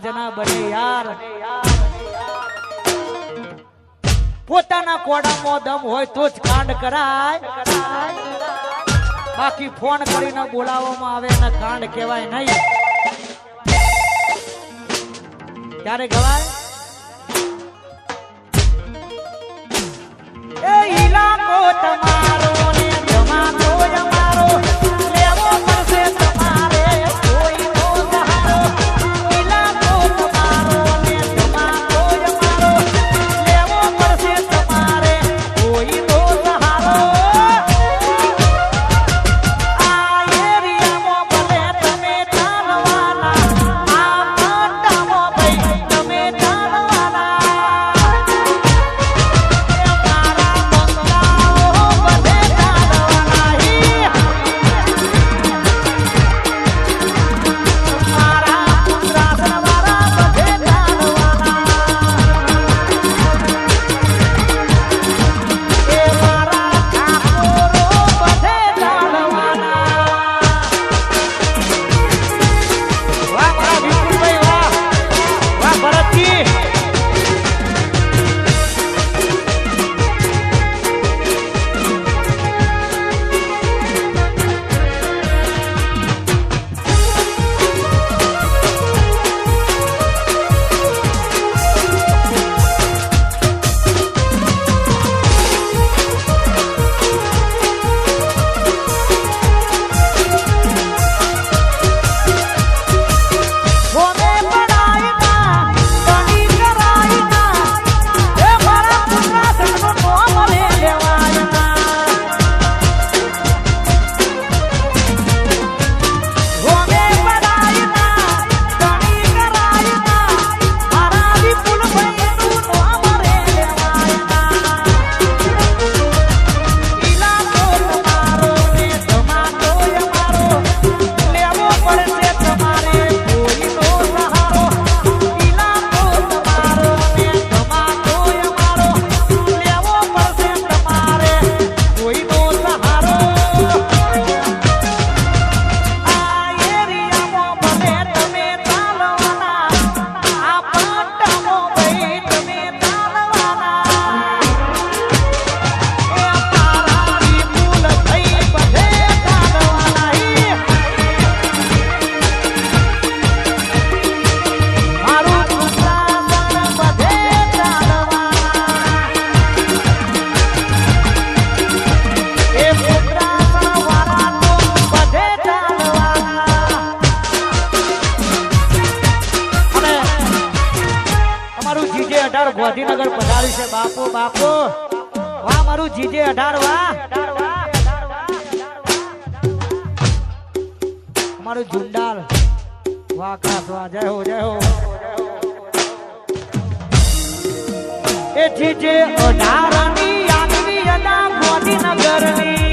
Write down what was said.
જના બને યાર પોતાના કોડામાં દમ હોય તો જ કાંડ કરાય બાકી ફોન કરીને બોલાવવામાં આવે ને કાંડ કહેવાય નહીં ક્યારે ગવાય એ ઈલાકો તમારો ને જમાનો અમારો લેવો પડશે તમારે કોઈ નો સહારો ઈલાકો તમારો ને જમાનો અમારો લેવો પડશે તમારે કોઈ નો સહારો આ એરિયામાં ભલે તમે ચાલવાના આ પટ્ટામાં ભાઈ તમે ચાલવાના ગાંધીનગર પધારી છે બાપુ બાપુ વાહ મારું જીજે 18 વાહ અમારું ઝુંડાલ વાહ ખાસ વાહ જય હો એ જીજે 18 ની આગવી અદા ગાંધીનગર ની